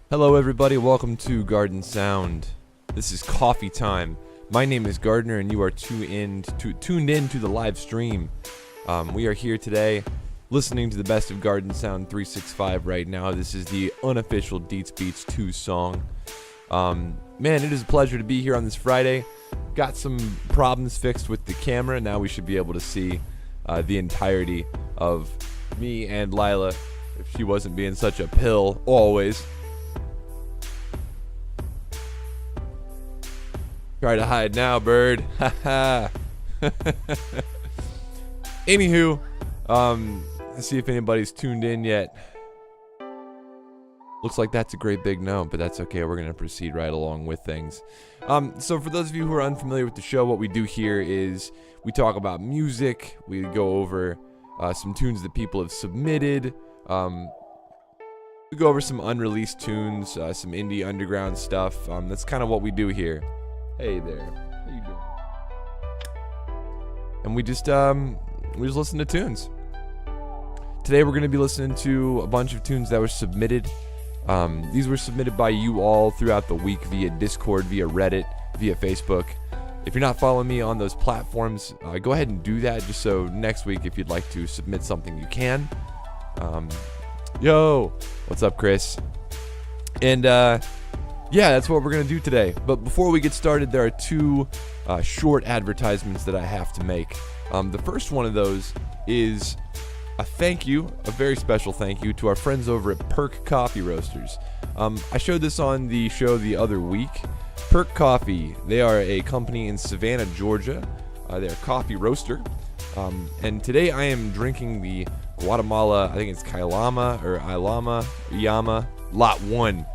Hello everybody, welcome to Garden Sound. This is coffee time. My name is Gardner and you are tuned in to the live stream. We are here today listening to the best of Garden Sound 365 right now. This is the unofficial Deets Beats 2 song. Man, it is a pleasure to be here on this Friday. Got some problems fixed with the camera. Now we should be able to see the entirety of me and Lila if she wasn't being such a pill always. Try to hide now, bird. Haha. Anywho, let's see if anybody's tuned in yet. Looks like that's a great big no, but that's okay. We're going to proceed right along with things. So for those of you who are unfamiliar with the show, what we do here is we talk about music. We go over some tunes that people have submitted. We go over some unreleased tunes, some indie underground stuff. That's kind of what we do here. Hey there, how you doing? And we just listen to tunes. Today we're going to be listening to a bunch of tunes that were submitted. These were submitted by you all throughout the week via Discord, via Reddit, via Facebook. If you're not following me on those platforms, go ahead and do that, just so next week if you'd like to submit something you can. Yo, what's up, Chris? And yeah, that's what we're going to do today. But before we get started, there are two short advertisements that I have to make. The first one of those is a thank you, a very special thank you to our friends over at Perc Coffee Roasters. I showed this on the show the other week. Perc Coffee, they are a company in Savannah, Georgia. They're a coffee roaster. And today I am drinking the Guatemala, I think it's Yama Lot 1.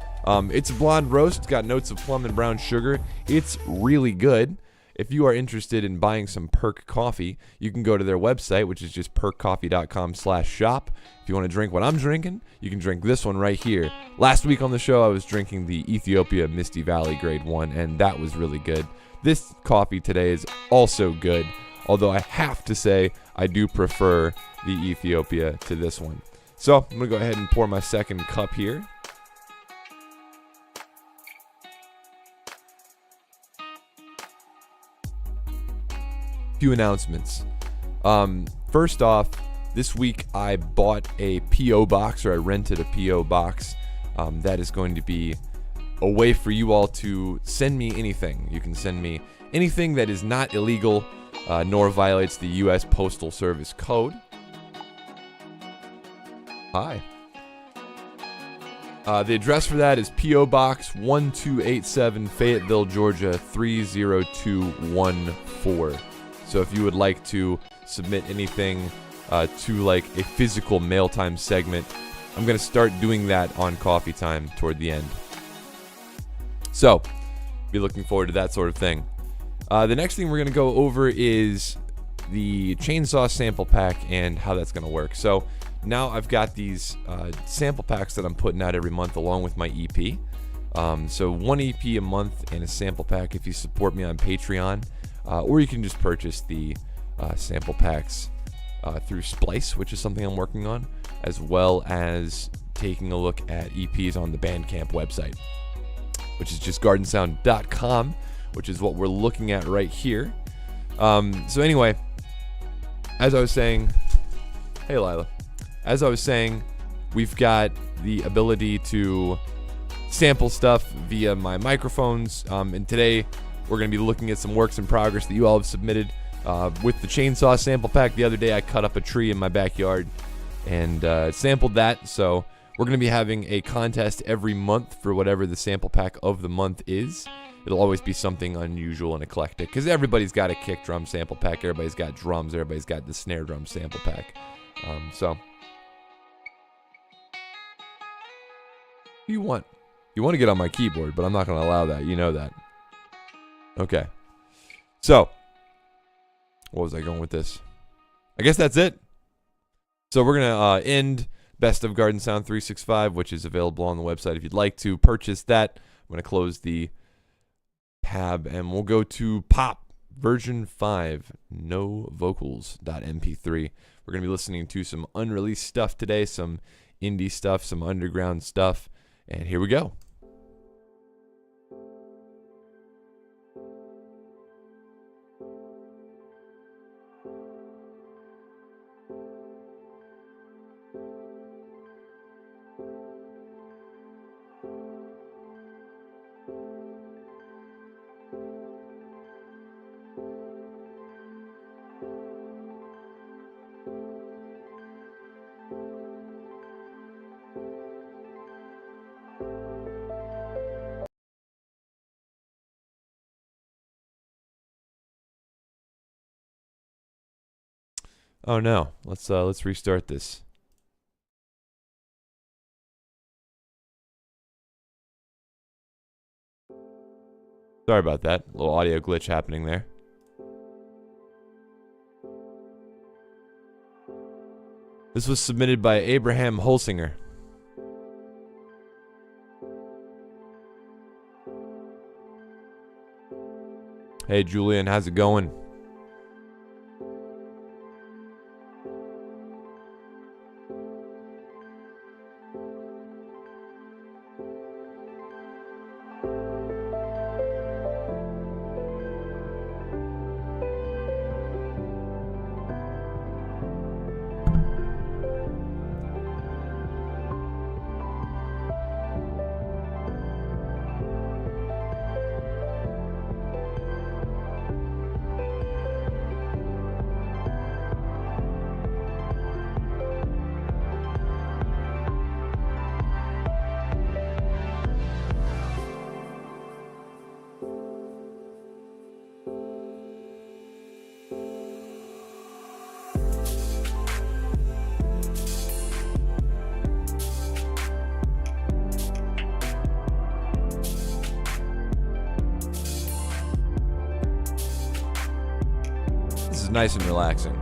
It's a blonde roast. It's got notes of plum and brown sugar. It's really good. If you are interested in buying some Perc Coffee, you can go to their website, which is just perccoffee.com/shop. If you want to drink what I'm drinking, you can drink this one right here. Last week on the show, I was drinking the Ethiopia Misty Valley Grade 1, and that was really good. This coffee today is also good, although I have to say I do prefer the Ethiopia to this one. So I'm going to go ahead and pour my second cup here. Few announcements. First off, this week I bought a P.O. box, or I rented a P.O. box. That is going to be a way for you all to send me anything. You can send me anything that is not illegal, nor violates the U.S. Postal Service code. Hi. The address for that is P.O. Box 1287, Fayetteville, Georgia 30214. So if you would like to submit anything to like a physical mail time segment, I'm going to start doing that on Coffee Time toward the end. So be looking forward to that sort of thing. The next thing we're going to go over is the chainsaw sample pack and how that's going to work. So now I've got these sample packs that I'm putting out every month along with my EP. So one EP a month and a sample pack if you support me on Patreon. Or you can just purchase the sample packs through Splice, which is something I'm working on, as well as taking a look at EPs on the Bandcamp website, which is just GARDNSOUND.com, which is what we're looking at right here. So anyway, as I was saying, hey Lila, as I was saying, we've got the ability to sample stuff via my microphones, and today we're going to be looking at some works in progress that you all have submitted. With the chainsaw sample pack, the other day I cut up a tree in my backyard and sampled that. So we're going to be having a contest every month for whatever the sample pack of the month is. It'll always be something unusual and eclectic because everybody's got a kick drum sample pack. Everybody's got drums. Everybody's got the snare drum sample pack. So what do you want? You want to get on my keyboard, but I'm not going to allow that. You know that. Okay, so what was I going with this? I guess that's it. So we're going to end Best of Garden Sound 365, which is available on the website if you'd like to purchase that. I'm going to close the tab and we'll go to Pop version 5, no vocals.mp3. We're going to be listening to some unreleased stuff today, some indie stuff, some underground stuff, and here we go. Oh no. Let's restart this. Sorry about that. A little audio glitch happening there. This was submitted by Abraham Holsinger. Hey Julian, how's it going? This is nice and relaxing.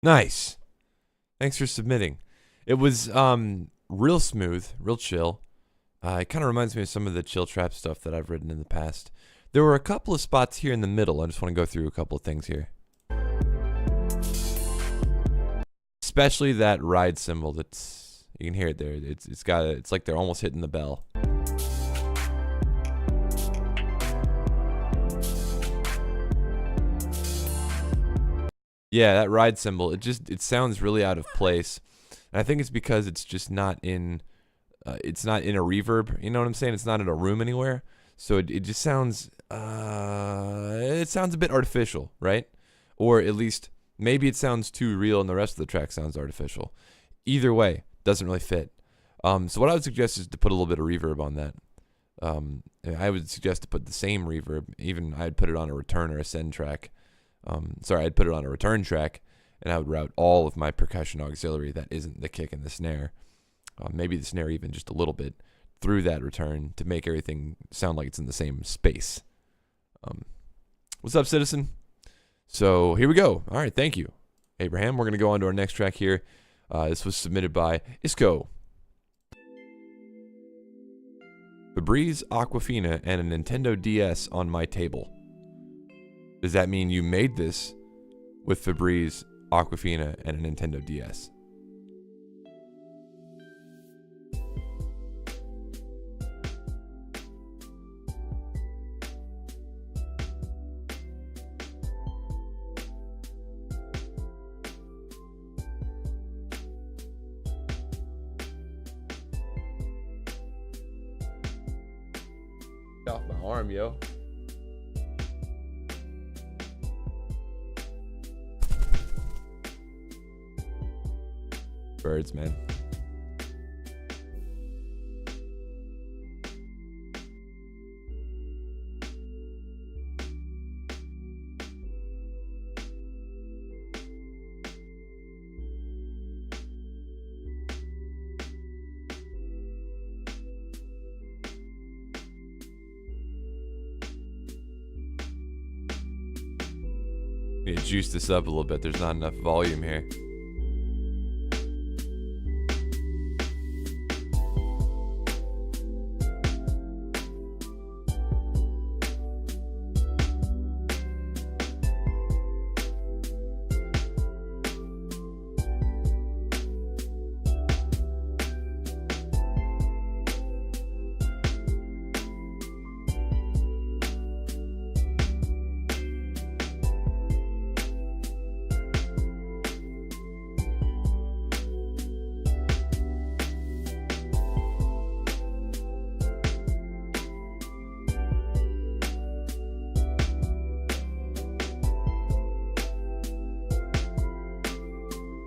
Nice. Thanks for submitting. It was real smooth, real chill. It kind of reminds me of some of the chill trap stuff that I've written in the past. There were a couple of spots here in the middle. I just want to go through a couple of things here. Especially that ride cymbal. That's, you can hear it there. It's like they're almost hitting the bell. Yeah, that ride cymbal, it sounds really out of place. And I think it's because it's just not in a reverb, you know what I'm saying? It's not in a room anywhere. So it just sounds it sounds a bit artificial, right? Or at least maybe it sounds too real and the rest of the track sounds artificial. Either way, doesn't really fit. So what I would suggest is to put a little bit of reverb on that. I would suggest to put the same reverb. Even I'd put it on a return or a send track. I'd put it on a return track, and I would route all of my percussion auxiliary that isn't the kick and the snare, maybe the snare even just a little bit, through that return to make everything sound like it's in the same space. What's up, citizen? So here we go. All right, thank you, Abraham. We're going to go on to our next track here. This was submitted by Isco. Febreze Aquafina and a Nintendo DS on my table. Does that mean you made this with Febreze Aquafina and a Nintendo DS? Get off my arm, yo. Birds, man. Need to juice this up a little bit. There's not enough volume here.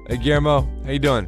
Hey Guillermo, how you doing?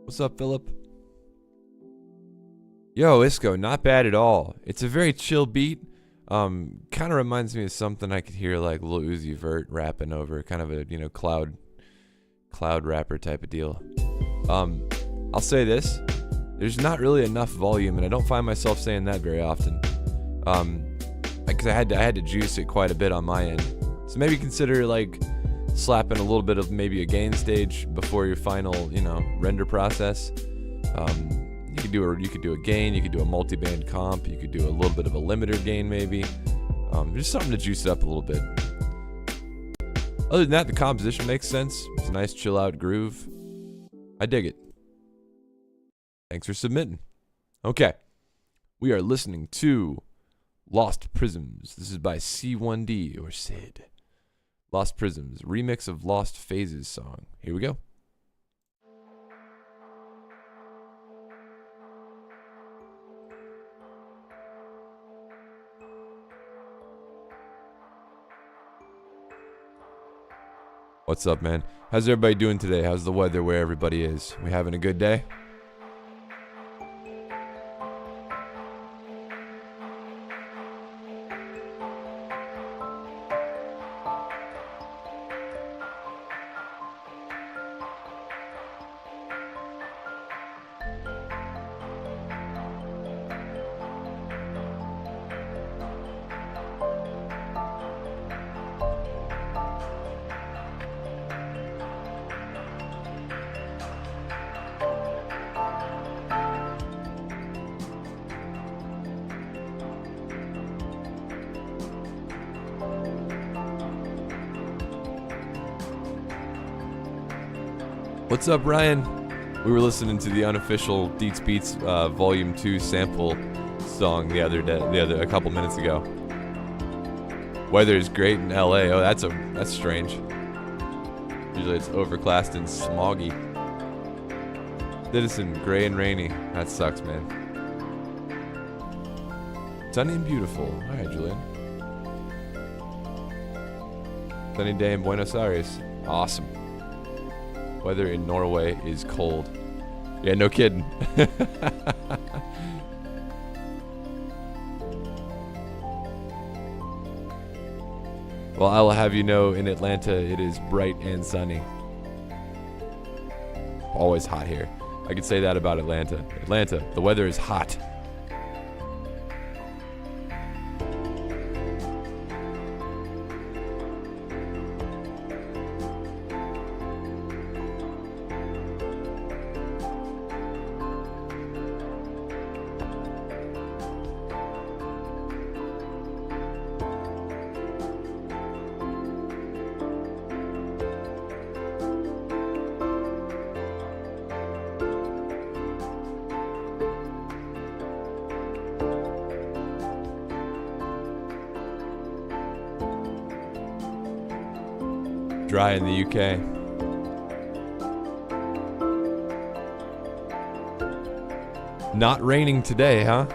What's up, Philip? Yo, Isco, not bad at all. It's a very chill beat. Kind of reminds me of something I could hear like Lil Uzi Vert rapping over, kind of a, you know, cloud rapper type of deal. I'll say this: there's not really enough volume, and I don't find myself saying that very often. Because I had to juice it quite a bit on my end. So maybe consider like slapping a little bit of maybe a gain stage before your final, you know, render process. You could do a gain, you could do a multi-band comp, you could do a little bit of a limiter gain maybe. Just something to juice it up a little bit. Other than that, the composition makes sense. It's a nice chill out groove. I dig it. Thanks for submitting. Okay. We are listening to Lost Prisms. This is by C1D or Sid. Lost Prisms, remix of Lost Phases song. Here we go. What's up, man? How's everybody doing today? How's the weather where everybody is? We having a good day? What's up, Ryan? We were listening to the unofficial Deets Beats Volume 2 sample song a couple minutes ago. Weather is great in LA. Oh, that's strange. Usually it's overcast and smoggy. Citizen, gray and rainy. That sucks, man. Sunny and beautiful. All right, Julian. Sunny day in Buenos Aires. Awesome. Weather in Norway is cold. Yeah, no kidding. Well, I will have you know, in Atlanta, it is bright and sunny. Always hot here. I could say that about Atlanta. Atlanta, the weather is hot. Dry in the UK. Not raining today, huh?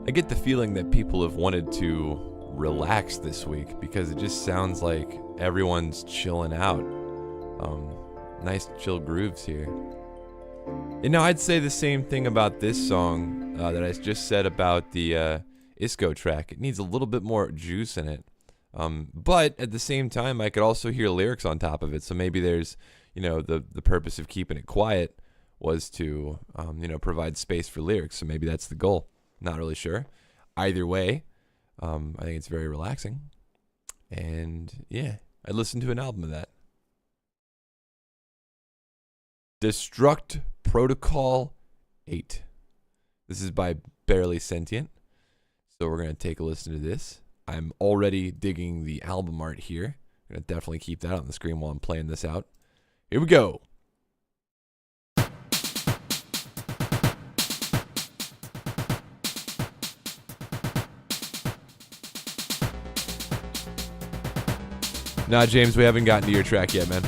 I get the feeling that people have wanted to relax this week because it just sounds like everyone's chilling out. Nice chill grooves here. You know, I'd say the same thing about this song that I just said about the Isco track. It needs a little bit more juice in it. But at the same time, I could also hear lyrics on top of it. So maybe there's, the purpose of keeping it quiet was to, provide space for lyrics. So maybe that's the goal. Not really sure. Either way, I think it's very relaxing. And yeah, I listened to an album of that. Destruct Protocol 8. This is by Barely Sentient. So we're going to take a listen to this. I'm already digging the album art here. I'm going to definitely keep that on the screen while I'm playing this out. Here we go. Nah, James, we haven't gotten to your track yet, man.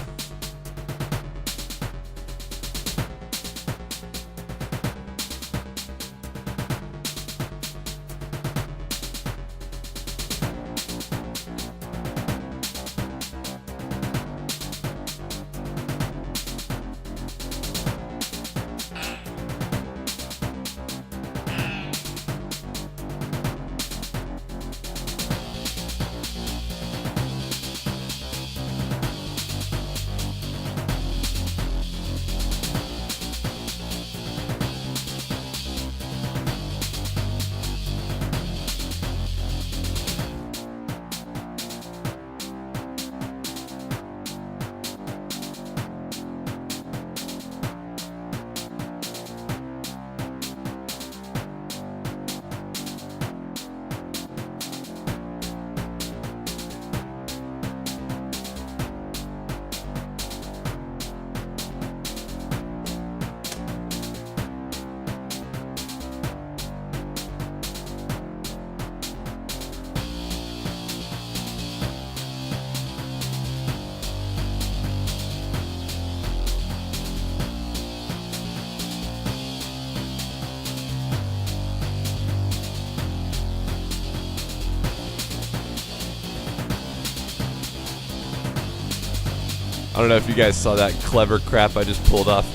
I don't know if you guys saw that clever crap I just pulled off,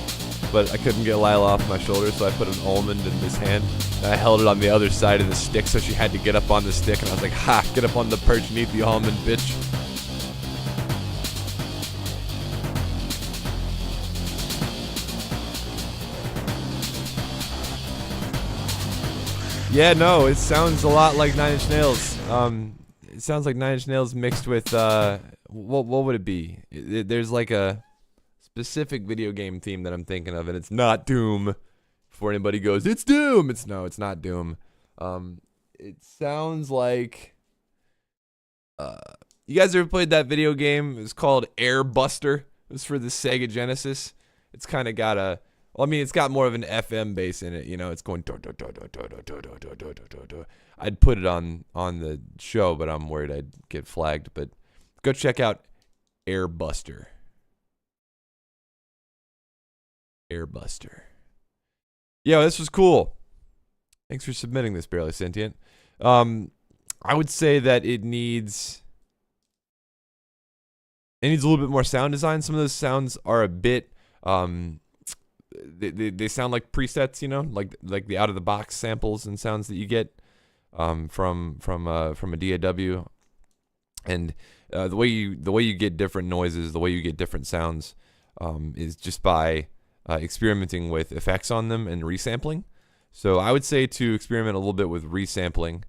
but I couldn't get Lila off my shoulder, so I put an almond in his hand. I held it on the other side of the stick, so she had to get up on the stick, and I was like, ha, get up on the perch and eat the almond, bitch. Yeah, no, it sounds a lot like Nine Inch Nails. It sounds like Nine Inch Nails mixed with, what would it be? There's like a specific video game theme that I'm thinking of, and it's not Doom. Before anybody goes, it's Doom! It's not Doom. It sounds like, you guys ever played that video game? It was called Air Buster. It was for the Sega Genesis. It's kind of got a, well, I mean, it's got more of an FM bass in it, you know, it's going I'd put it on the show, but I'm worried I'd get flagged. But go check out Air Buster. Air Buster. Yeah, this was cool. Thanks for submitting this, Barely Sentient. I would say that it needs a little bit more sound design. Some of those sounds are a bit they sound like presets, you know, like the out of the box samples and sounds that you get from a DAW. And the way you get different noises, the way you get different sounds is just by experimenting with effects on them and resampling. So I would say to experiment a little bit with resampling,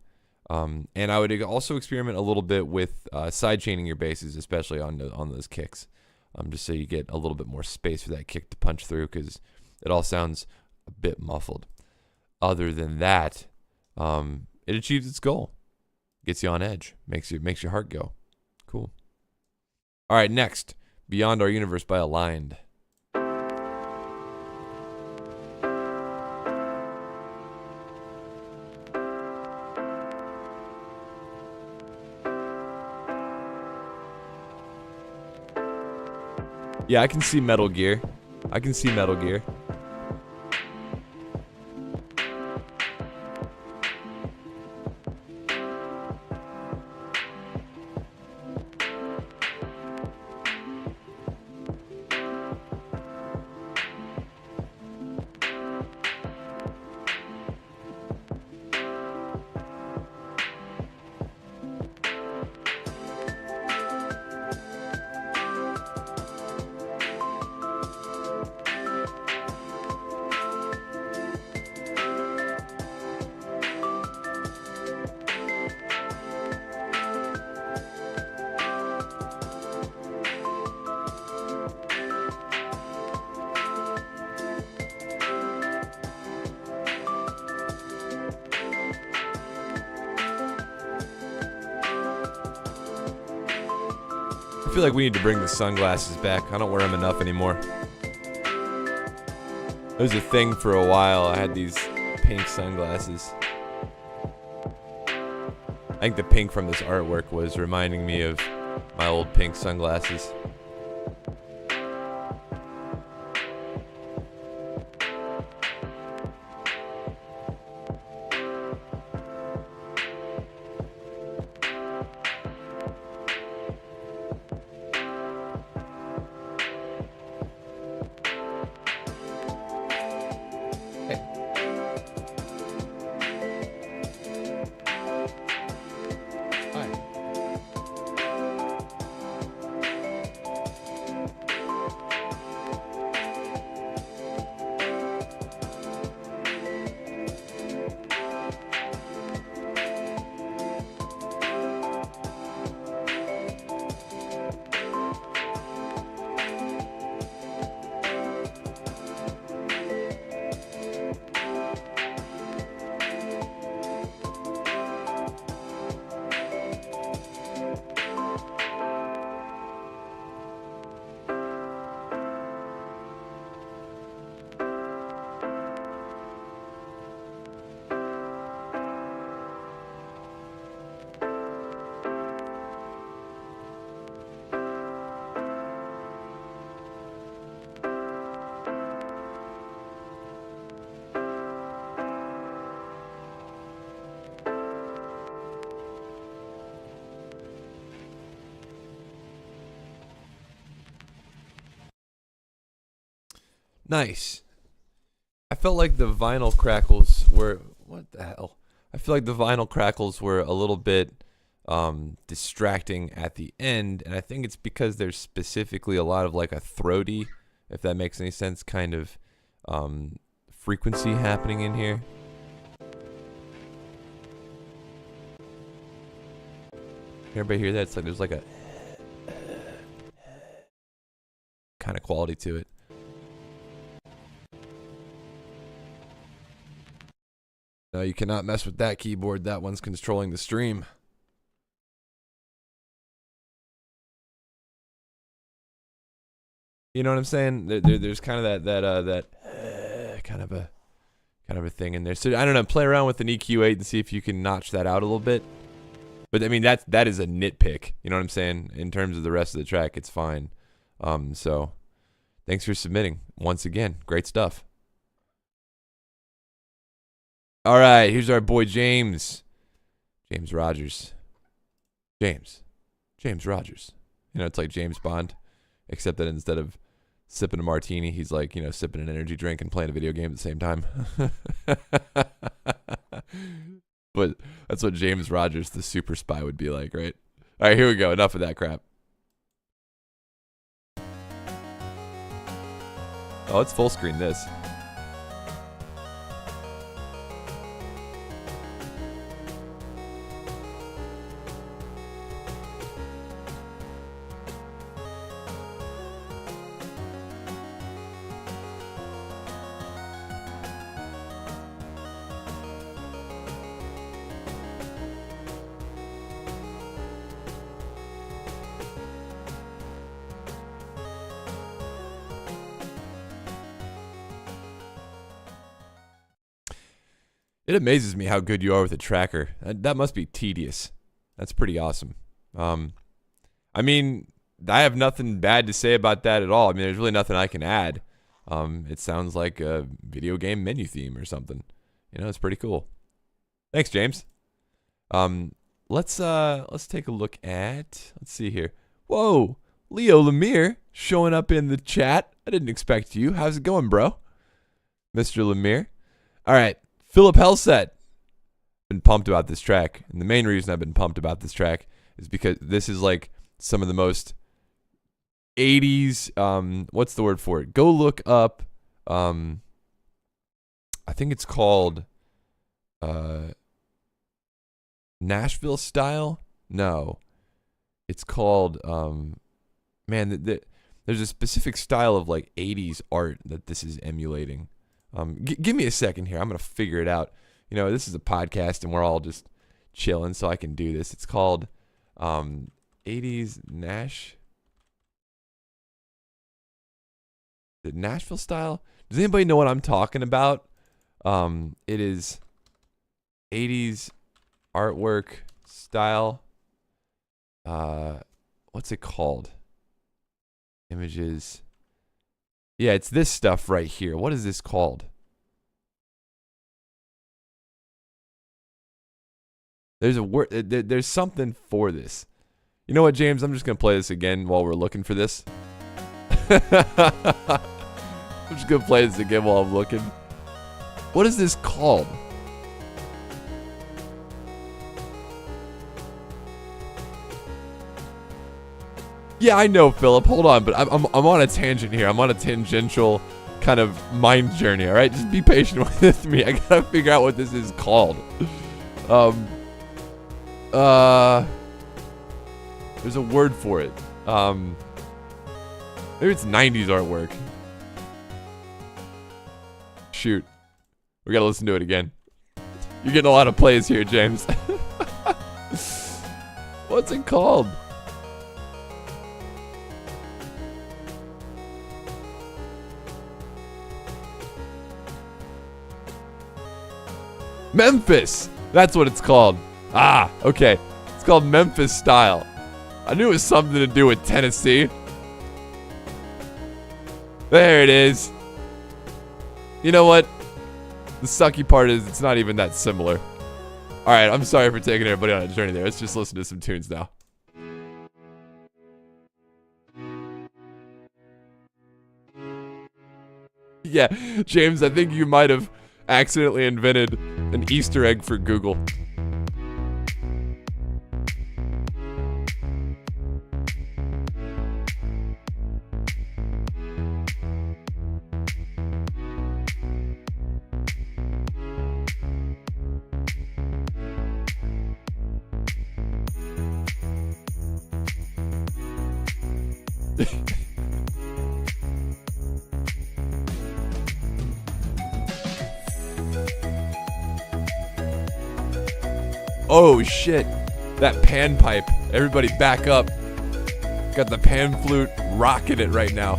and I would also experiment a little bit with sidechaining your basses, especially on those kicks, just so you get a little bit more space for that kick to punch through, because it all sounds a bit muffled. Other than that, it achieves its goal, gets you on edge, makes your heart go. Cool. All right, next, Beyond Our Universe by Aligned. Yeah, I can see Metal Gear. I can see Metal Gear. I feel like we need to bring the sunglasses back. I don't wear them enough anymore. It was a thing for a while. I had these pink sunglasses. I think the pink from this artwork was reminding me of my old pink sunglasses. Nice. I felt like the vinyl crackles were What the hell? I feel like the vinyl crackles were a little bit distracting at the end, and I think it's because there's specifically a lot of like a throaty, if that makes any sense, kind of frequency happening in here. Everybody hear that? It's like there's like a kind of quality to it. No, you cannot mess with that keyboard. That one's controlling the stream. You know what I'm saying? There's kind of that kind of a thing in there. So I don't know. Play around with an EQ8 and see if you can notch that out a little bit. But I mean that is a nitpick. You know what I'm saying? In terms of the rest of the track, it's fine. So thanks for submitting once again. Great stuff. All right, here's our boy James. James Rogers. James Rogers. You know, it's like James Bond, except that instead of sipping a martini, he's like, you know, sipping an energy drink and playing a video game at the same time. But that's what James Rogers, the super spy, would be like, right? All right, here we go. Enough of that crap. Oh, let's full screen this. It amazes me how good you are with a tracker. That must be tedious. That's pretty awesome. I mean, I have nothing bad to say about that at all. I mean, there's really nothing I can add. It sounds like a video game menu theme or something. You know, it's pretty cool. Thanks, James. Let's take a look at, let's see here. Whoa, Leo Lemire showing up in the chat. I didn't expect you. How's it going, bro? Mr. Lemire. All right. Philip Hellset. Been pumped about this track, and the main reason I've been pumped about this track is because this is like some of the most 80s, what's the word for it? Go look up, I think it's called Nashville style? No. It's called, man, there's a specific style of like 80s art that this is emulating. Give me a second here. I'm going to figure it out. You know, this is a podcast and we're all just chilling, so I can do this. It's called 80s the Nashville style. Does anybody know what I'm talking about? It is 80s artwork style. What's it called? Images. Yeah, it's this stuff right here. What is this called? There's a word. There's something for this. You know what, James? I'm just gonna play this again while we're looking for this. I'm just gonna play this again while I'm looking. What is this called? Yeah, I know, Philip. Hold on, but I'm on a tangent here. I'm on a tangential kind of mind journey. All right, just be patient with me. I gotta figure out what this is called. There's a word for it. Maybe it's 90s artwork. Shoot, we gotta listen to it again. You're getting a lot of plays here, James. What's it called? Memphis! That's what it's called. Ah, okay. It's called Memphis style. I knew it was something to do with Tennessee. There it is. You know what? The sucky part is it's not even that similar. Alright, I'm sorry for taking everybody on a journey there. Let's just listen to some tunes now. Yeah, James, I think you might have accidentally invented An Easter egg for Google. Oh shit, that pan pipe. Everybody back up. Got the pan flute rocking it right now.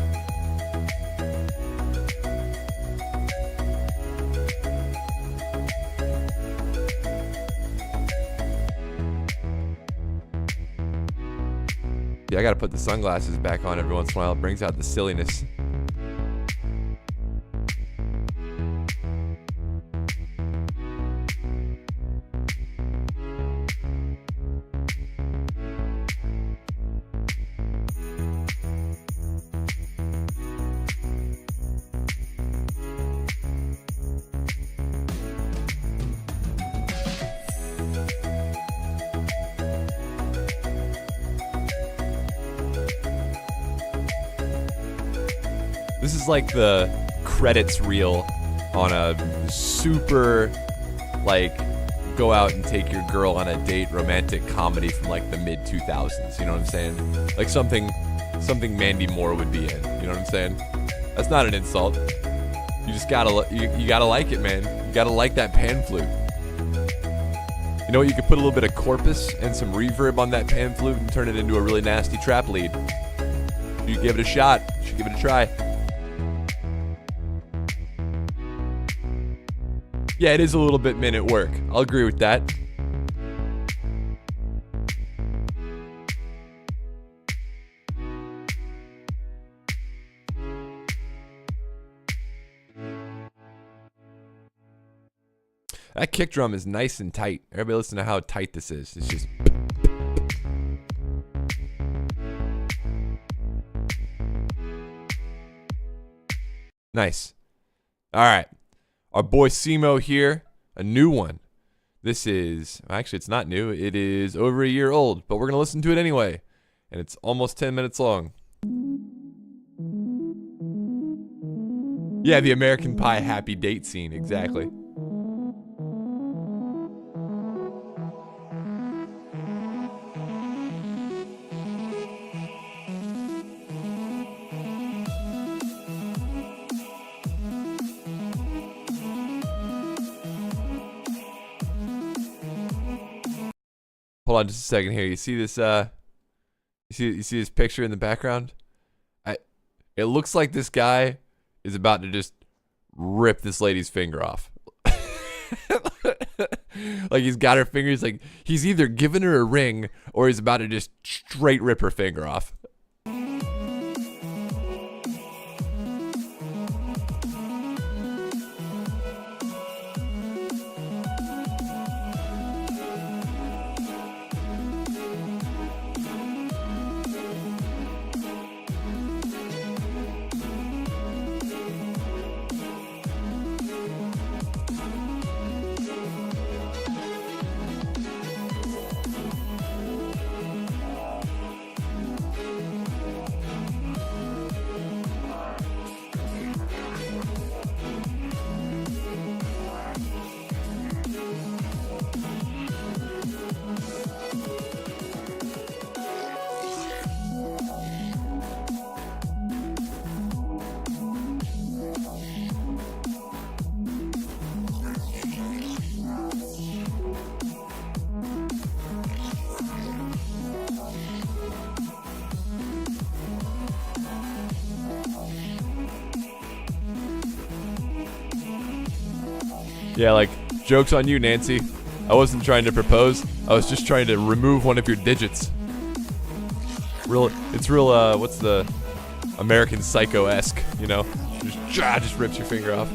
Yeah, I gotta put the sunglasses back on every once in a while. It brings out the silliness. This is like the credits reel on a super, like, go out and take your girl on a date romantic comedy from like the mid 2000s. You know what I'm saying? Like something Mandy Moore would be in. You know what I'm saying? That's not an insult. You just gotta you gotta like it, man. You gotta like that pan flute. You know what? You could put a little bit of corpus and some reverb on that pan flute and turn it into a really nasty trap lead. You give it a shot. You should give it a try. Yeah, it is a little bit minute work. I'll agree with that. That kick drum is nice and tight. Everybody listen to how tight this is. It's just... nice. All right. Our boy Simo here, a new one. This is, actually it's not new, it is over a year old, but we're gonna listen to it anyway. And it's almost 10 minutes long. Yeah, the American Pie happy date scene, exactly. Hold on just a second here. You see this you see this picture in the background? It looks like this guy is about to just rip this lady's finger off. Like he's got her fingers, like he's either giving her a ring or he's about to just straight rip her finger off. Yeah, like, joke's on you, Nancy. I wasn't trying to propose. I was just trying to remove one of your digits. It's real, what's the American Psycho-esque, you know? Just rips your finger off.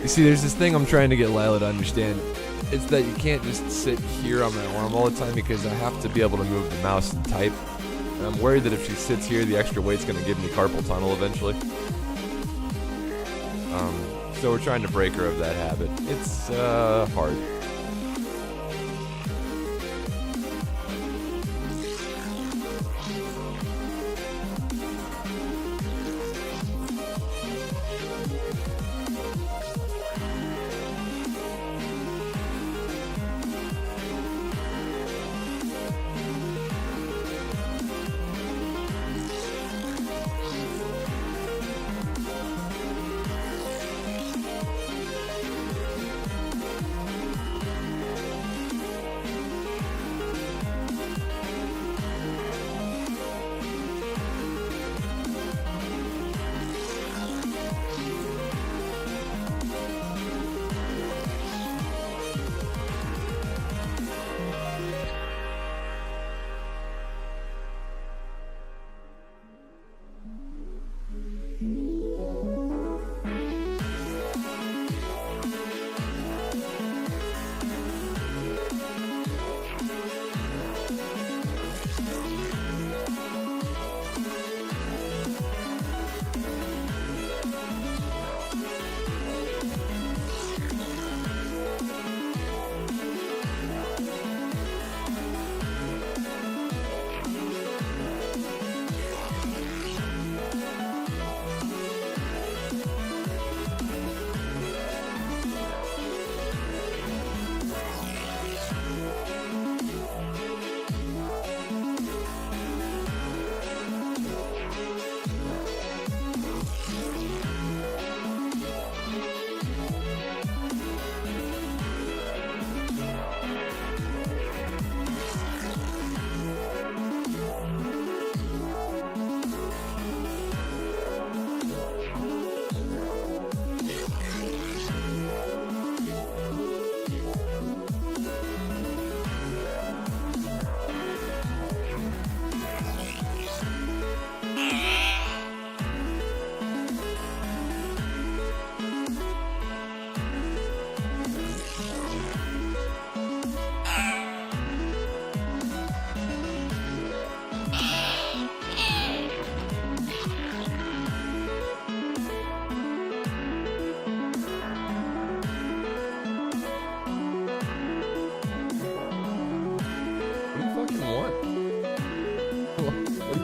You see, there's this thing I'm trying to get Lila to understand. It's that you can't just sit here on my arm all the time because I have to be able to move the mouse and type. And I'm worried that if she sits here, the extra weight's going to give me carpal tunnel eventually. So we're trying to break her of that habit. It's hard.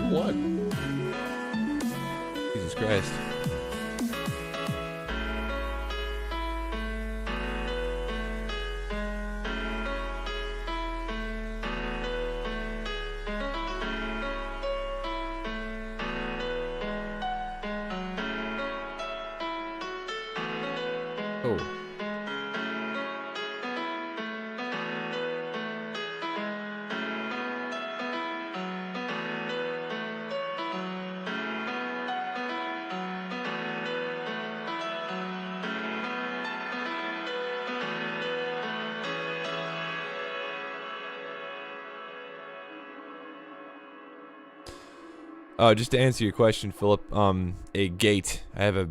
What? Jesus Christ. Oh. Just to answer your question, Philip, a gate. I have a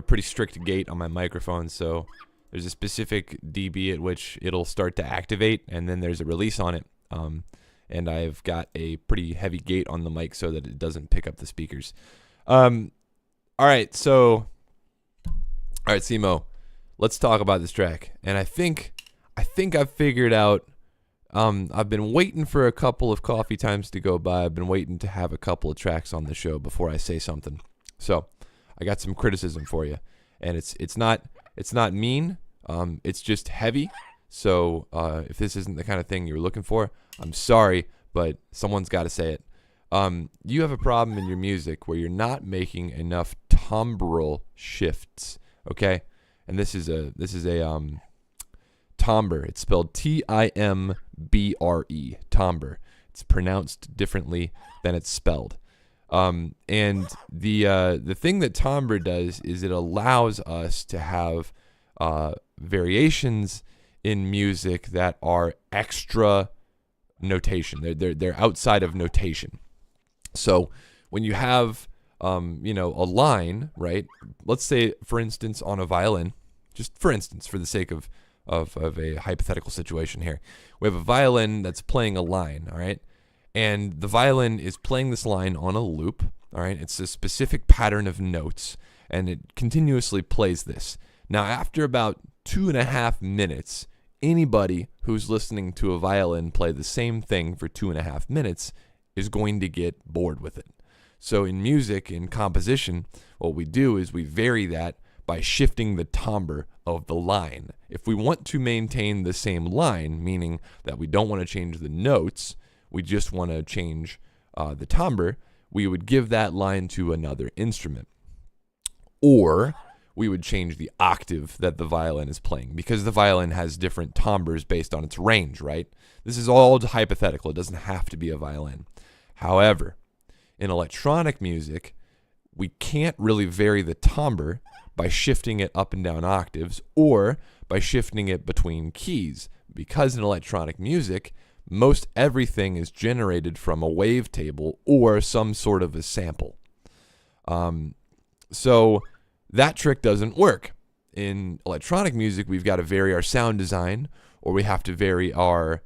pretty strict gate on my microphone, so there's a specific dB at which it'll start to activate, and then there's a release on it. And I've got a pretty heavy gate on the mic so that it doesn't pick up the speakers. All right, Simo, let's talk about this track. And I think I've figured out. I've been waiting for a couple of coffee times to go by. I've been waiting to have a couple of tracks on the show before I say something. So I got some criticism for you, and it's not mean. It's just heavy. So if this isn't the kind of thing you're looking for, I'm sorry, but someone's got to say it. You have a problem in your music where you're not making enough timbral shifts. Okay, and this is a timbre. It's spelled Timbre. Timbre. It's pronounced differently than it's spelled. And the thing that timbre does is it allows us to have variations in music that are extra notation. They're outside of notation. So when you have a line, right? Let's say, for instance, on a violin, Just for instance, for the sake of a hypothetical situation here. We have a violin that's playing a line, all right? And the violin is playing this line on a loop, all right? It's a specific pattern of notes, and it continuously plays this. Now, after about 2.5 minutes, anybody who's listening to a violin play the same thing for 2.5 minutes is going to get bored with it. So in music, in composition, what we do is we vary that by shifting the timbre of the line. If we want to maintain the same line, meaning that we don't want to change the notes, we just want to change the timbre, we would give that line to another instrument. Or we would change the octave that the violin is playing, because the violin has different timbres based on its range, right? This is all hypothetical. It doesn't have to be a violin. However, in electronic music, we can't really vary the timbre by shifting it up and down octaves or by shifting it between keys, because in electronic music, most everything is generated from a wavetable or some sort of a sample. So that trick doesn't work. In electronic music, we've got to vary our sound design, or we have to vary our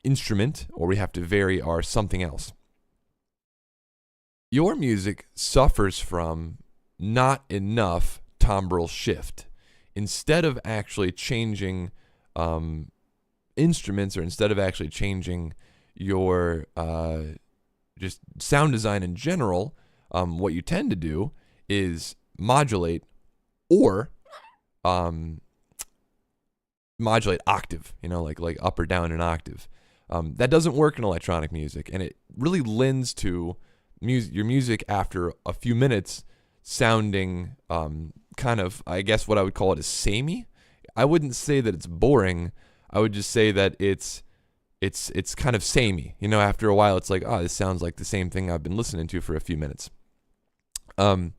instrument, or we have to vary our something else. Your music suffers from not enough timbral shift. Instead of actually changing instruments, or instead of actually changing your just sound design in general, what you tend to do is modulate or modulate octave, like up or down an octave. That doesn't work in electronic music, and it really lends to your music after a few minutes sounding kind of, I guess what I would call it, is samey. I wouldn't say that it's boring. I would just say that it's kind of samey. After a while, it's like, oh, this sounds like the same thing I've been listening to for a few minutes. And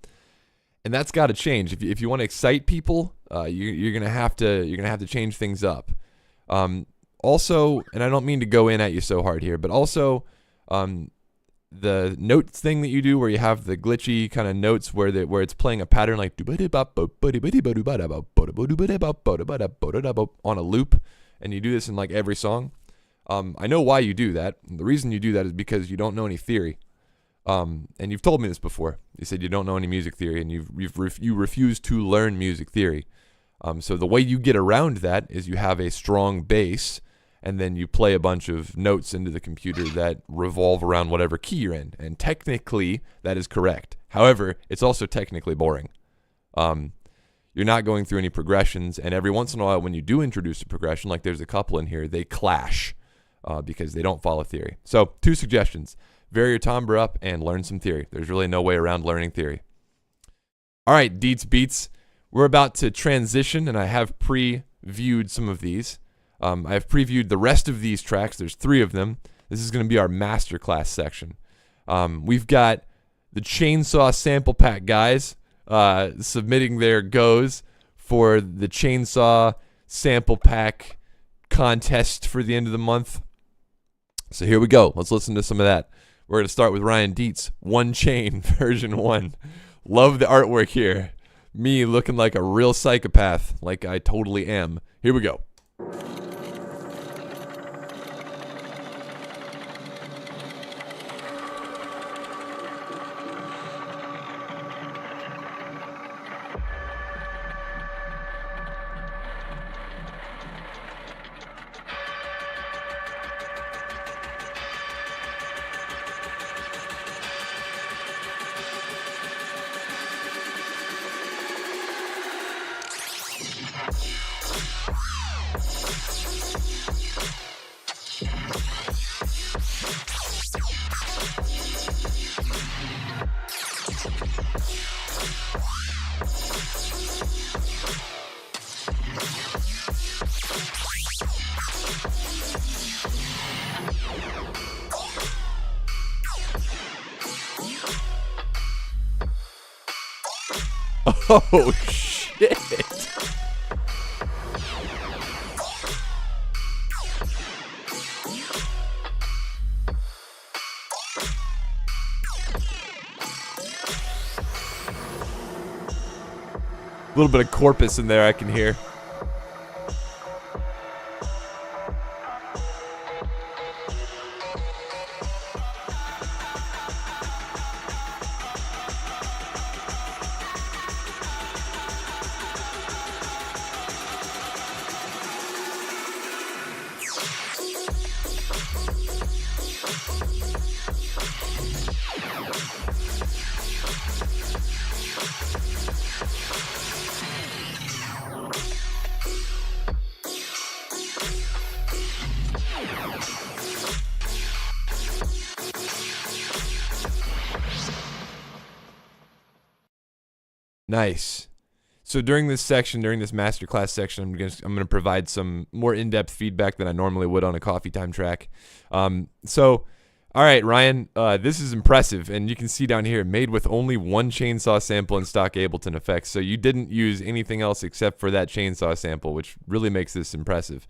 that's got to change. If you want to excite people, you're gonna have to change things up. Also, and I don't mean to go in at you so hard here, but also, the note thing that you do where you have the glitchy kind of notes where it's playing a pattern like on a loop, and you do this in like every song. I know why you do that. The reason you do that is because you don't know any theory. And you've told me this before. You said you don't know any music theory, and you refuse to learn music theory. So the way you get around that is you have a strong bass, and then you play a bunch of notes into the computer that revolve around whatever key you're in. And technically, that is correct. However, it's also technically boring. You're not going through any progressions, and every once in a while when you do introduce a progression, like there's a couple in here, they clash because they don't follow theory. So 2 suggestions. Vary your timbre up and learn some theory. There's really no way around learning theory. All right, Deets Beats. We're about to transition, and I have previewed some of these. I have previewed the rest of these tracks. There's 3 of them. This is going to be our Masterclass section. We've got the Chainsaw Sample Pack guys submitting their goes for the Chainsaw Sample Pack contest for the end of the month. So here we go. Let's listen to some of that. We're going to start with Ryan Dietz, One Chain, version 1. Love the artwork here. Me looking like a real psychopath, like I totally am. Here we go. Oh, shit. little bit of corpus in there I can hear. Nice. So during this section, during this masterclass section, I'm going to provide some more in-depth feedback than I normally would on a coffee time track. All right, Ryan, this is impressive, and you can see down here, made with only one chainsaw sample and stock Ableton effects. So you didn't use anything else except for that chainsaw sample, which really makes this impressive.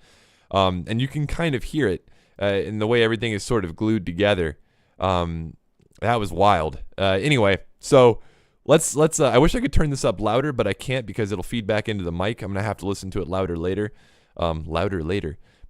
And you can kind of hear it in the way everything is sort of glued together. That was wild. Anyway, so let's I wish I could turn this up louder, but I can't because it'll feed back into the mic. I'm gonna have to listen to it louder later.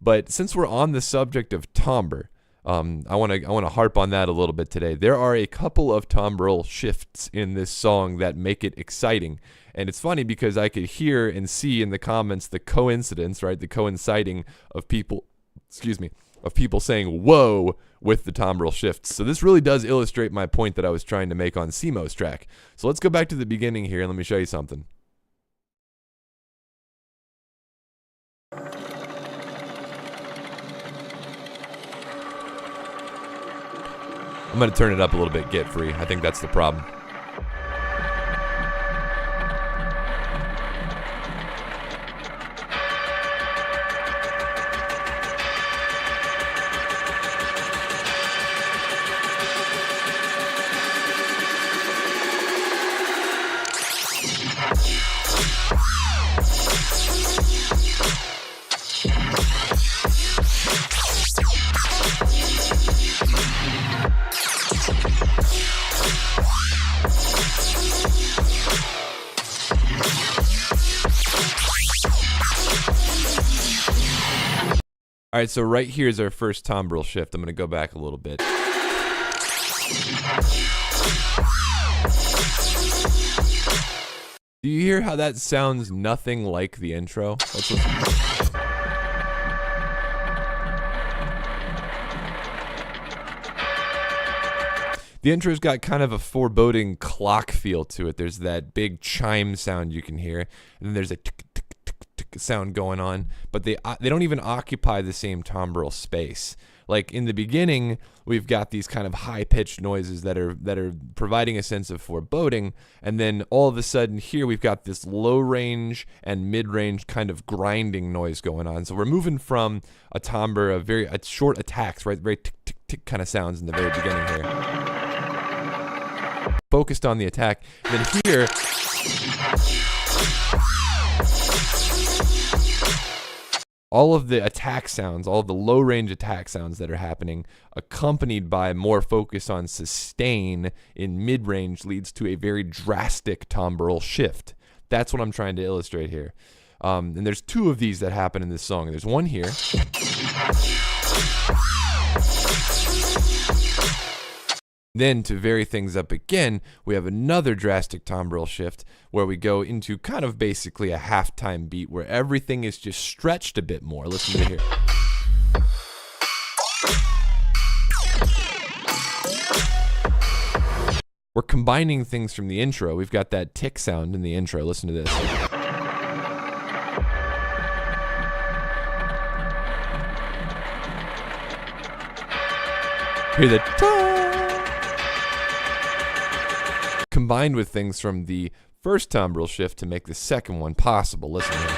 But since we're on the subject of timbre, I want to harp on that a little bit today. There are a couple of timbral shifts in this song that make it exciting. And it's funny because I could hear and see in the comments the coincidence, right? The coinciding of people, of people saying whoa with the timbral shifts. So this really does illustrate my point that I was trying to make on Simo's track. So let's go back to the beginning here and let me show you something. I'm going to turn it up a little bit, get free. I think that's the problem. All right, so right here is our first timbral shift. I'm going to go back a little bit. Do you hear how that sounds nothing like the intro? Let's listen. The intro's got kind of a foreboding clock feel to it. There's that big chime sound you can hear, and then there's a tick tick tick tick sound going on, but they don't even occupy the same timbral space. Like in the beginning, we've got these kind of high-pitched noises that are providing a sense of foreboding, and then all of a sudden here we've got this low-range and mid-range kind of grinding noise going on. So we're moving from a timbre of very short attacks, right, very tick tick tick kind of sounds in the very beginning here. Focused on the attack. Then here, all of the attack sounds, all of the low-range attack sounds that are happening, accompanied by more focus on sustain in mid-range, leads to a very drastic timbral shift. That's what I'm trying to illustrate here. And there's two of these that happen in this song. There's one here. Then, to vary things up again, we have another drastic timbral shift where we go into kind of basically a halftime beat where everything is just stretched a bit more. Listen to here. We're combining things from the intro. We've got that tick sound in the intro. Listen to this. Hear the ta. Combined with things from the first timbral shift to make the second one possible. Listen here.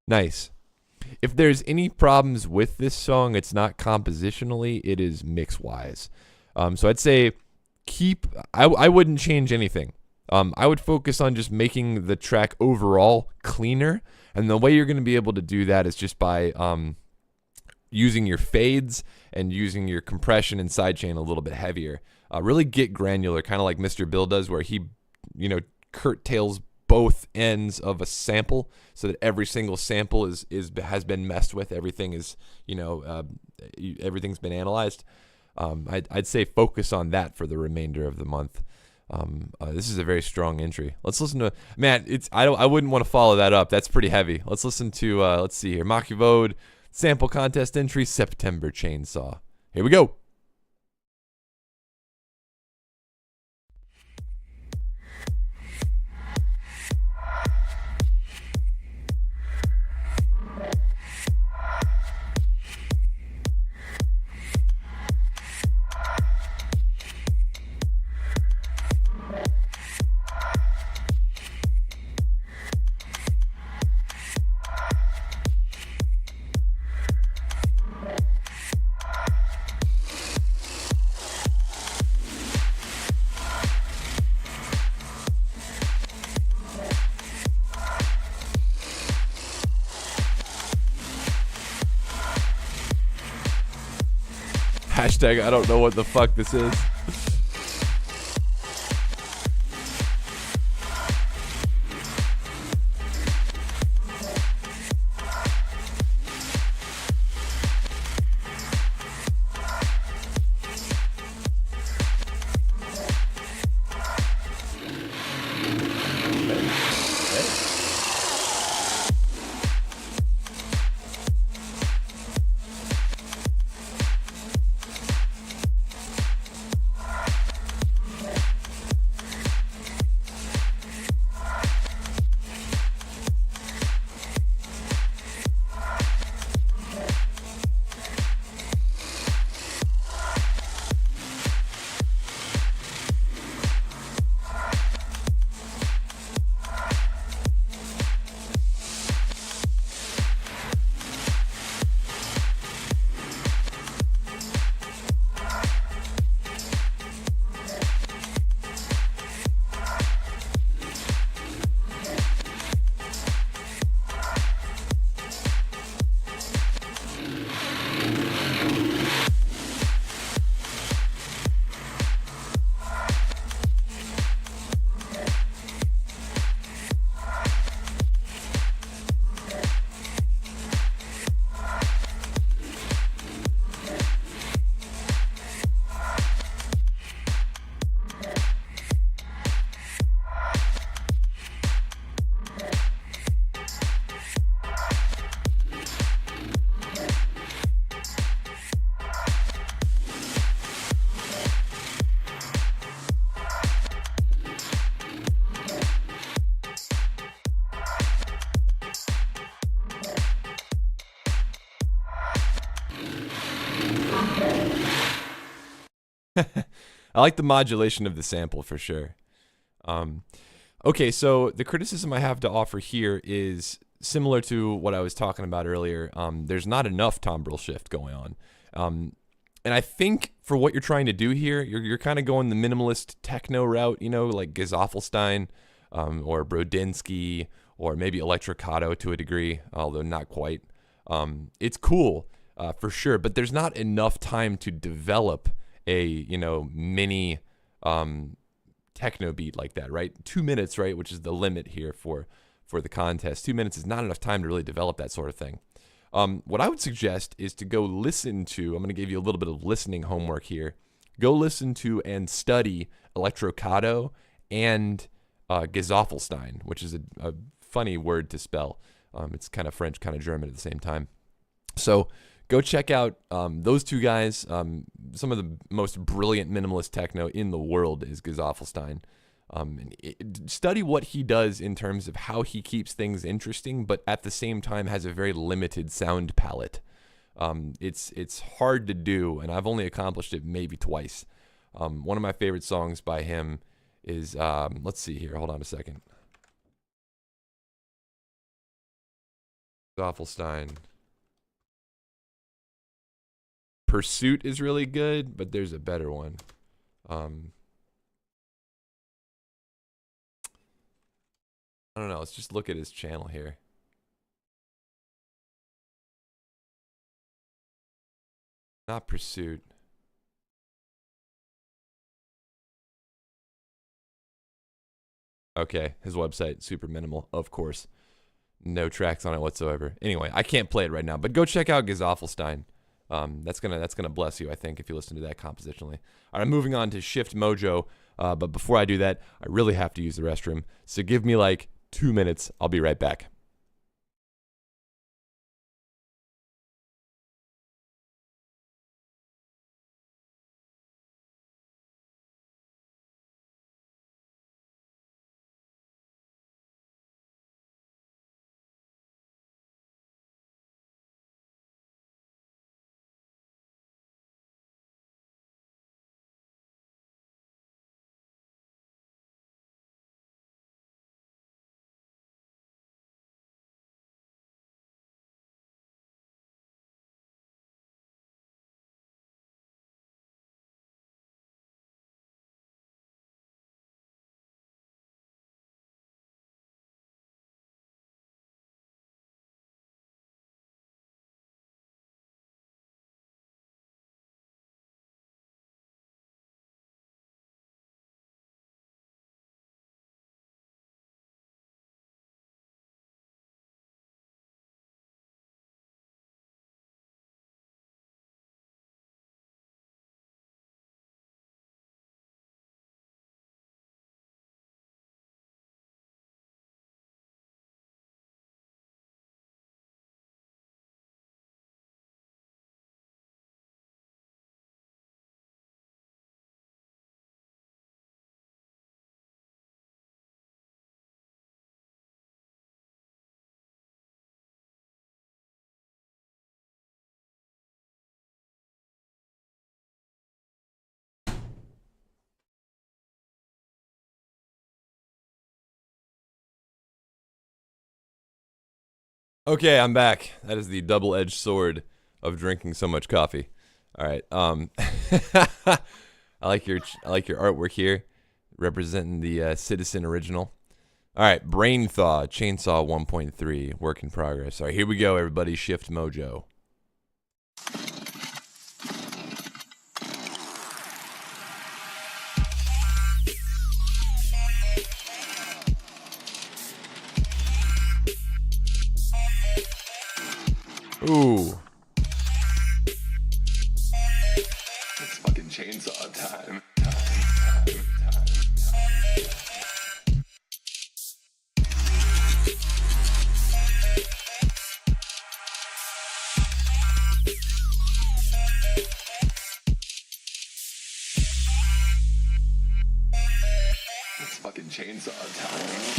Nice. If there's any problems with this song, it's not compositionally, it is mix-wise. So I'd say I wouldn't change anything. I would focus on just making the track overall cleaner, And the way you're going to be able to do that is just by using your fades and using your compression and sidechain a little bit heavier. Really get granular, kind of like Mr. Bill does, where he, curtails both ends of a sample so that every single sample has been messed with. Everything is, everything's been analyzed. I'd say focus on that for the remainder of the month. This is a very strong entry. Let's listen to, man, I wouldn't want to follow that up. That's pretty heavy. Let's listen to, let's see here. Makivode sample contest entry, September Chainsaw. Here we go. Hashtag I don't know what the fuck this is. I like the modulation of the sample for sure. Okay, so the criticism I have to offer here is similar to what I was talking about earlier. There's not enough timbrel shift going on. And I think for what you're trying to do here, you're kind of going the minimalist techno route, like Gesaffelstein or Brodinski or maybe Electrocato to a degree, although not quite. It's cool for sure, but there's not enough time to develop a mini techno beat like that, right? 2 minutes, right, which is the limit here for the contest. 2 minutes is not enough time to really develop that sort of thing. What I would suggest is to go listen to, I'm going to give you a little bit of listening homework here. Go listen to and study Electrocato and Gesaffelstein, which is a funny word to spell. It's kind of French, kind of German at the same time. So go check out those two guys. Some of the most brilliant minimalist techno in the world is Gesaffelstein. Study what he does in terms of how he keeps things interesting, but at the same time has a very limited sound palette. It's hard to do, and I've only accomplished it maybe twice. One of my favorite songs by him is, let's see here, hold on a second. Gesaffelstein. Pursuit is really good, but there's a better one. I don't know. Let's just look at his channel here. Not Pursuit. Okay, his website, super minimal, of course. No tracks on it whatsoever. Anyway, I can't play it right now, but go check out Gesaffelstein. That's gonna bless you, I think, if you listen to that compositionally. All right, moving on to Shift Mojo. But before I do that, I really have to use the restroom. So give me like 2 minutes. I'll be right back. Okay, I'm back. That is the double-edged sword of drinking so much coffee. All right. I like your artwork here, representing the Citizen original. All right, Brain Thaw, Chainsaw 1.3, work in progress. All right, here we go, everybody. Shift Mojo. Ooh. It's fucking chainsaw time. It's fucking chainsaw time.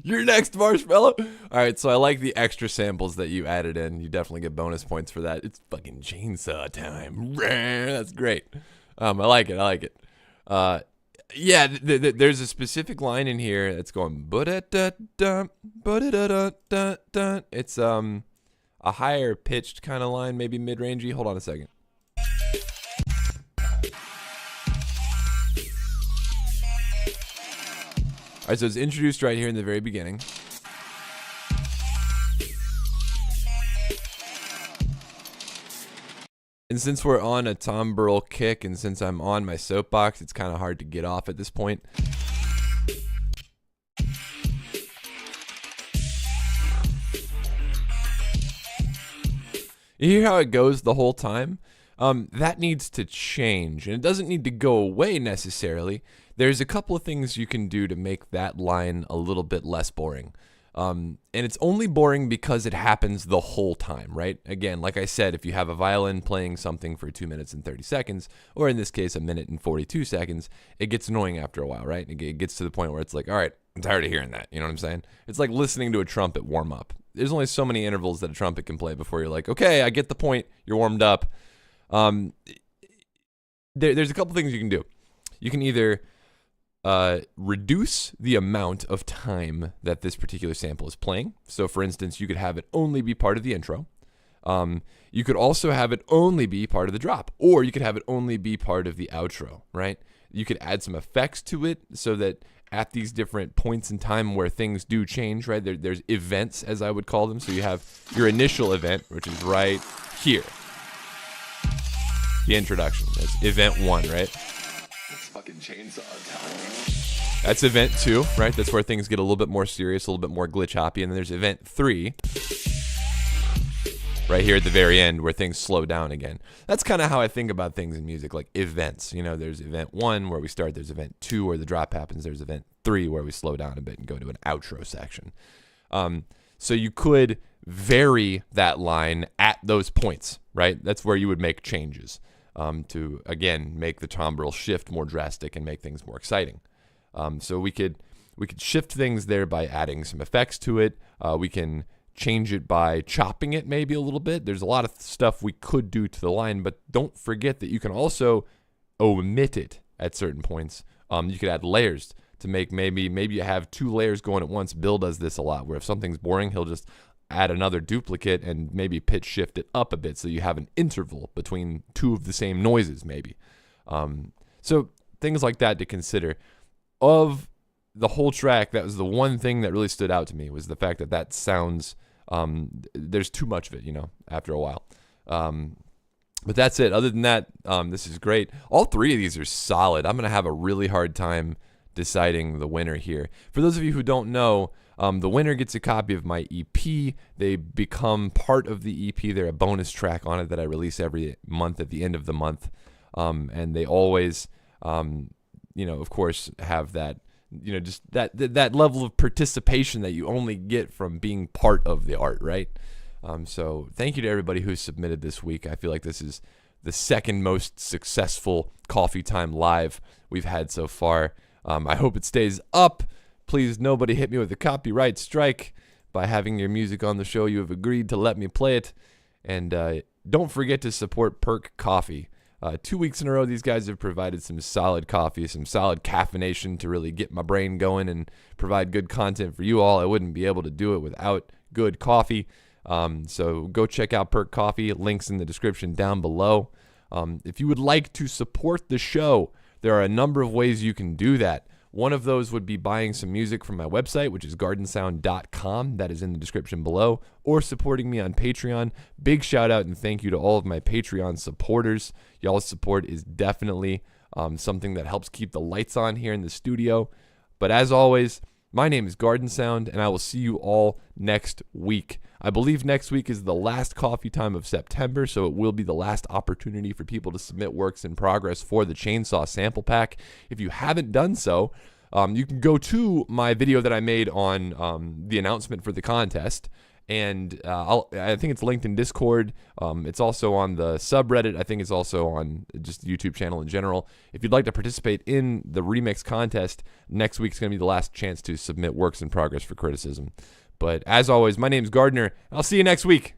You're next, Marshmallow. All right, so I like the extra samples that you added in. You definitely get bonus points for that. It's fucking chainsaw time. That's great. I like it. I like it. Yeah, there's a specific line in here that's going. It's a higher pitched kind of line, maybe mid-rangey. Hold on a second. All right, so it's introduced right here in the very beginning. And since we're on a Tom Burl kick, and since I'm on my soapbox, it's kind of hard to get off at this point. You hear how it goes the whole time? That needs to change, and it doesn't need to go away necessarily. There's a couple of things you can do to make that line a little bit less boring. And it's only boring because it happens the whole time, right? Again, like I said, if you have a violin playing something for 2 minutes and 30 seconds, or in this case, 1 minute and 42 seconds, it gets annoying after a while, right? It gets to the point where it's like, all right, I'm tired of hearing that. You know what I'm saying? It's like listening to a trumpet warm up. There's only so many intervals that a trumpet can play before you're like, okay, I get the point. You're warmed up. There's a couple things you can do. You can either reduce the amount of time that this particular sample is playing. So, for instance, you could have it only be part of the intro. You could also have it only be part of the drop, or you could have it only be part of the outro, right? You could add some effects to it so that at these different points in time where things do change, right? There's events, as I would call them. So you have your initial event, which is right here. The introduction. That's event 1, right? It's fucking chainsaw time. That's event 2, right? That's where things get a little bit more serious, a little bit more glitch hoppy. And then there's event 3, right here at the very end, where things slow down again. That's kind of how I think about things in music, like events. You know, there's event 1 where we start, there's event 2 where the drop happens, there's event 3 where we slow down a bit and go to an outro section. So you could vary that line at those points, right? That's where you would make changes to, again, make the timbre shift more drastic and make things more exciting. So we could shift things there by adding some effects to it. We can change it by chopping it maybe a little bit. There's a lot of stuff we could do to the line, but don't forget that you can also omit it at certain points. You could add layers to make maybe you have 2 layers going at once. Bill does this a lot, where if something's boring, he'll just add another duplicate and maybe pitch shift it up a bit so you have an interval between 2 of the same noises maybe. So things like that to consider. Of the whole track, that was the one thing that really stood out to me, was the fact that sounds, there's too much of it, you know, after a while. But that's it. Other than that, this is great. All 3 of these are solid. I'm going to have a really hard time deciding the winner here. For those of you who don't know, the winner gets a copy of my EP. They become part of the EP. They're a bonus track on it that I release every month at the end of the month. And they always, of course, have that, just that level of participation that you only get from being part of the art, right? So thank you to everybody who submitted this week. I feel like this is the second most successful Coffee Time Live we've had so far. I hope it stays up. Please, nobody hit me with a copyright strike. By having your music on the show, you have agreed to let me play it. And don't forget to support Perc Coffee. 2 weeks in a row, these guys have provided some solid coffee, some solid caffeination to really get my brain going and provide good content for you all. I wouldn't be able to do it without good coffee. So go check out Perc Coffee. Links in the description down below. If you would like to support the show, there are a number of ways you can do that. One of those would be buying some music from my website, which is GARDNSOUND.com. That is in the description below. Or supporting me on Patreon. Big shout out and thank you to all of my Patreon supporters. Y'all's support is definitely something that helps keep the lights on here in the studio. But as always, my name is GARDNSOUND, and I will see you all next week. I believe next week is the last coffee time of September, so it will be the last opportunity for people to submit works in progress for the Chainsaw Sample Pack. If you haven't done so, you can go to my video that I made on the announcement for the contest, and I think it's linked in Discord. It's also on the subreddit. I think it's also on just the YouTube channel in general. If you'd like to participate in the remix contest, next week's going to be the last chance to submit works in progress for criticism. But as always, my name's Gardner. I'll see you next week.